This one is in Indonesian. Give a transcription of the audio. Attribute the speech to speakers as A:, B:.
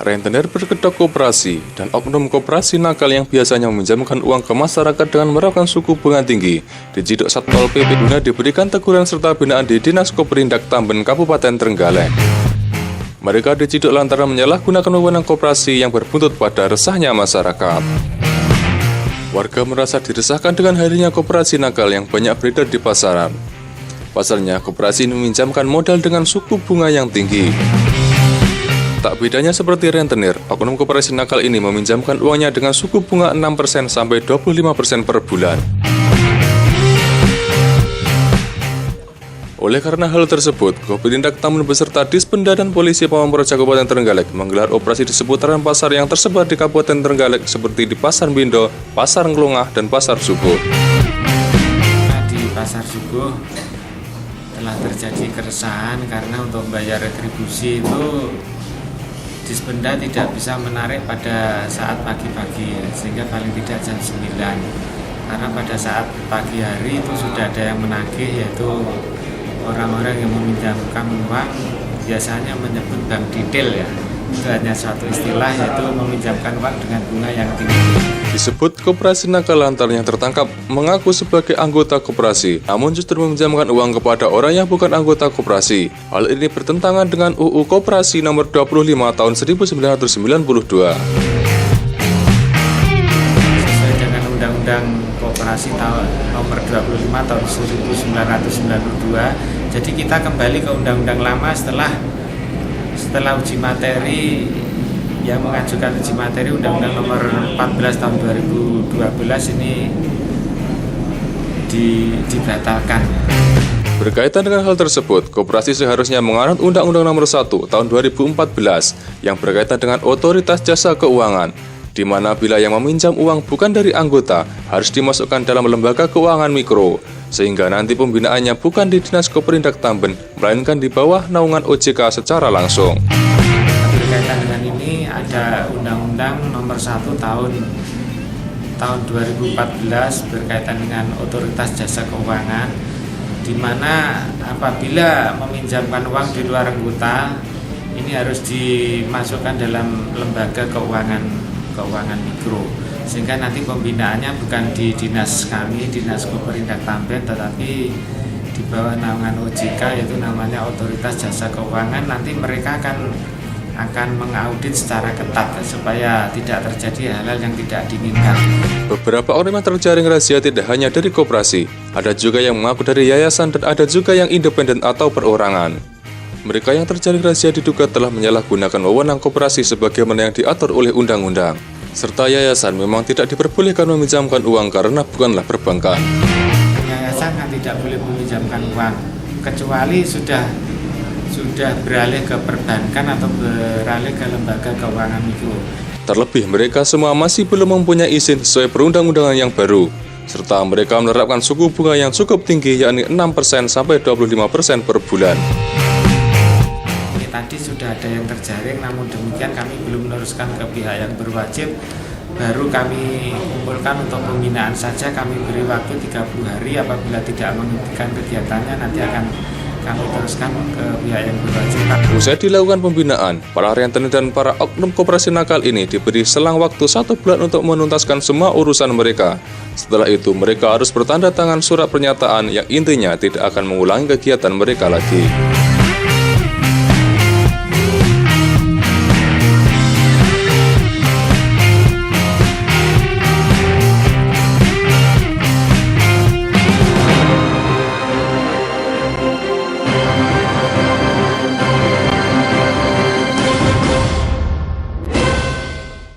A: rentenir berkedok koperasi, dan oknum koperasi nakal yang biasanya meminjamkan uang ke masyarakat dengan menerapkan suku bunga tinggi diciduk Satpol PP guna diberikan teguran serta binaan di Dinas Koperindak Tamben Kabupaten Trenggalek. Mereka diciduk lantaran menyalahgunakan wewenang koperasi yang berbuntut pada resahnya masyarakat. Warga merasa diresahkan dengan hadirnya koperasi nakal yang banyak beredar di pasaran. Pasalnya, koperasi ini meminjamkan modal dengan suku bunga yang tinggi. Tak bedanya seperti rentenir, oknum koperasi nakal ini meminjamkan uangnya dengan suku bunga 6% sampai 25% per bulan. Oleh karena hal tersebut, Koperindak Tamben beserta Dispenda dan Polisi Pamong Praja Kabupaten Trenggalek menggelar operasi di seputaran pasar yang tersebar di Kabupaten Trenggalek seperti di Pasar Bindo, Pasar Ngelongah, dan Pasar Subuh.
B: Di Pasar Subuh telah terjadi keresahan karena untuk membayar retribusi itu Dispenda tidak bisa menarik pada saat pagi-pagi, sehingga paling tidak jam 9. Karena pada saat pagi hari itu sudah ada yang menagih, yaitu orang-orang yang meminjamkan uang biasanya menyebut bank detail ya. Itu hanya satu istilah, yaitu meminjamkan uang dengan bunga yang tinggi.
A: Disebut koperasi nakal lantaran yang tertangkap mengaku sebagai anggota koperasi, namun justru meminjamkan uang kepada orang yang bukan anggota koperasi. Hal ini bertentangan dengan UU Koperasi Nomor 25 Tahun 1992.
B: Sesuai dengan Undang-Undang Koperasi Nomor 25 Tahun 1992, jadi kita kembali ke undang-undang lama setelah uji materi. Yang mengajukan uji materi Undang-Undang Nomor 14 Tahun 2012 ini dibatalkan.
A: Berkaitan dengan hal tersebut, koperasi seharusnya menganut Undang-Undang Nomor 1 Tahun 2014 yang berkaitan dengan Otoritas Jasa Keuangan, di mana bila yang meminjam uang bukan dari anggota harus dimasukkan dalam lembaga keuangan mikro, sehingga nanti pembinaannya bukan di Dinas Koperindak Tamben, melainkan di bawah naungan OJK secara langsung.
B: Berkaitan dengan ini ada Undang-Undang Nomor 1 Tahun 2014 berkaitan dengan Otoritas Jasa Keuangan, di mana apabila meminjamkan uang di luar anggota ini harus dimasukkan dalam lembaga keuangan mikro, sehingga nanti pembinaannya bukan di dinas kami, Dinas Koperindak Tamben, tetapi di bawah naungan OJK, yaitu namanya Otoritas Jasa Keuangan. Nanti mereka akan mengaudit secara ketat supaya tidak terjadi hal-hal yang tidak diinginkan.
A: Beberapa orang yang terjaring razia tidak hanya dari koperasi, ada juga yang mengaku dari yayasan dan ada juga yang independen atau perorangan. Mereka yang terjaring razia diduga telah menyalahgunakan wewenang koperasi sebagaimana yang diatur oleh undang-undang. Serta yayasan memang tidak diperbolehkan meminjamkan uang karena bukanlah perbankan.
B: Yayasan kan tidak boleh meminjamkan uang kecuali sudah beralih ke perbankan atau beralih ke lembaga keuangan mikro.
A: Terlebih mereka semua masih belum mempunyai izin sesuai perundang-undangan yang baru, serta mereka menerapkan suku bunga yang cukup tinggi, yakni 6% sampai 25% per bulan.
B: Ini tadi sudah ada yang terjaring, namun demikian kami belum meneruskan ke pihak yang berwajib. Baru kami kumpulkan untuk pembinaan saja, kami beri waktu 30 hari. Apabila tidak menghentikan kegiatannya, nanti akan kami teruskan ke pihak yang berwajib.
A: Usai dilakukan pembinaan, para rentenir dan para oknum koperasi nakal ini diberi selang waktu 1 bulan untuk menuntaskan semua urusan mereka. Setelah itu, mereka harus bertanda tangan surat pernyataan yang intinya tidak akan mengulangi kegiatan mereka lagi.